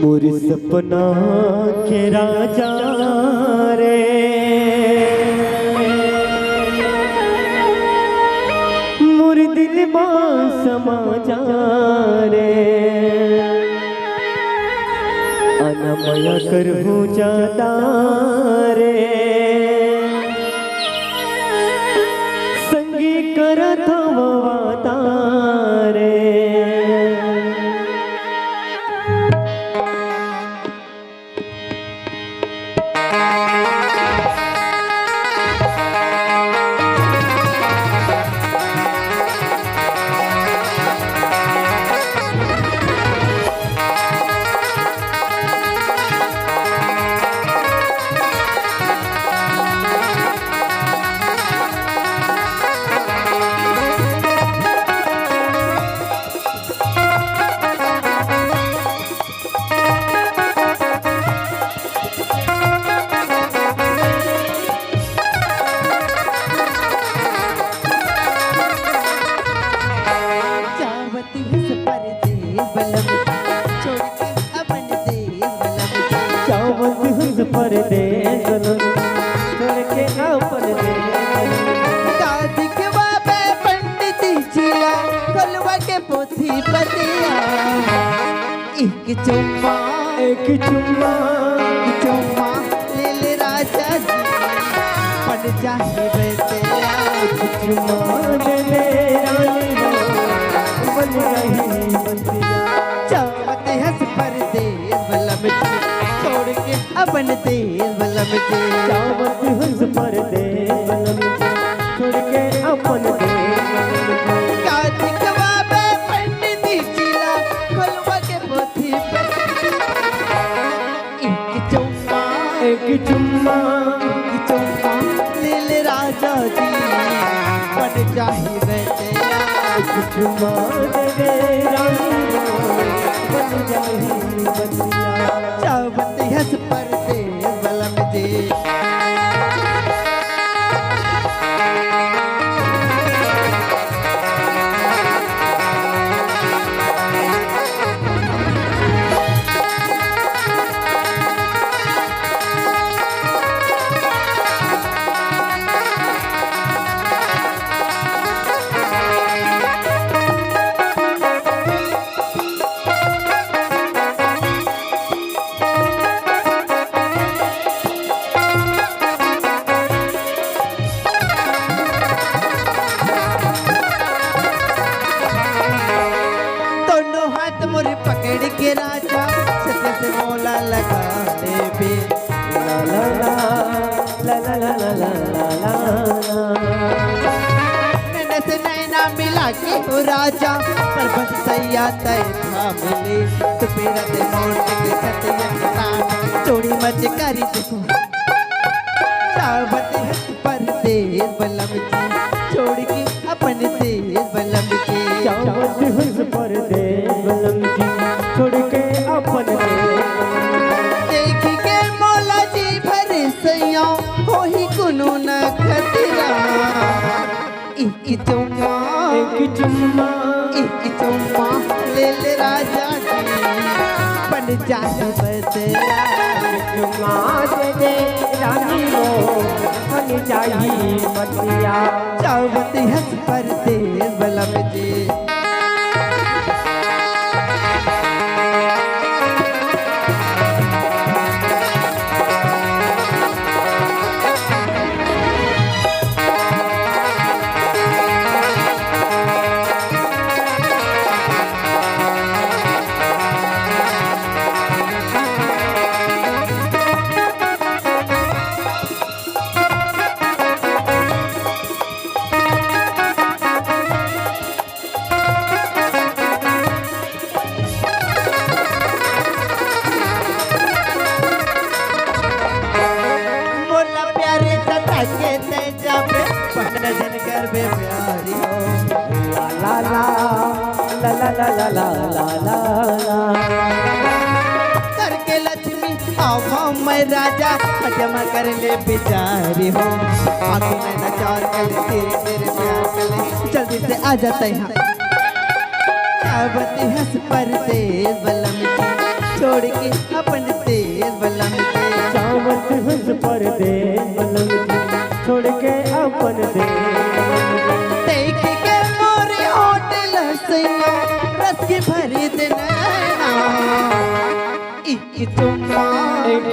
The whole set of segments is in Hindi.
मोर सपना के राजा रे मोर दिल में समा जा रे अनामया कर हो जाता रे संगी करत वाता रे परदेस छोड़ के अपन दादी के बाबे पंडित जिया कलवा के पोथी पतिया एक चुम्मा ले ले राजा जी पड़ जाए बेटिया चुम्मा ले ले रानी बन रही बंदिया चावत हंस परदेस बलम छोड़ के अपन देश बलम के चावत हंस परदेस बलम छोड़ के अपन देश कार्तिक बाबे पंडित जिला कलवा के पोथी एक चुम्मा ले ले राजा जी बन जाही बेटिया चुम्मा दे रानी बन जाही बंदिया चावत हंस परदेस बलम जी पकड़ के राजा सत्य से मोला लगा ले बे ला ला ला ला ला ला ला ला ला नैना से नैना मिला के हो राजा पर बस सैया तय था मिले तो मेरा दे मोड़ के सत्य नाम चोरी मच करी देखो चावत परदेस बलम की छोड़ के अपन देश बलम की चावत हंस परदेस बलम की छोड़ के अपन देख के मौला जी भर सैया हो ही कुनो न खतरा एक चुम्मा ले ले राजा जी बन जाए बसेरा चुम्मा दे रानी वो बन जाही बंदिया चावत हंस परदेस बलम जी ला ला ला ला ला ला करके लक्ष्मी आवा मैं राजा जमा कर ले बेचारी हो आंखों में नचार कर तेरे तेरे प्यार कर जल्दी से आ जाते हैं चावती हंस परदेस बलम छोड़ के अपन देश बलम के चावत हंस परदेस बलम जी छोड़ के अपन देश देख के मोरे होटल सैया रस की भरी देना एक चुम्मा एक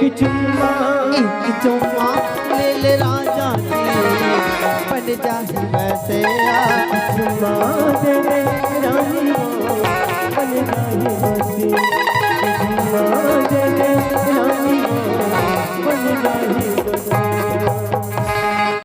चुम्मा ले ले राजा जी बन जाए वैसे चुम्मा दे दे रानी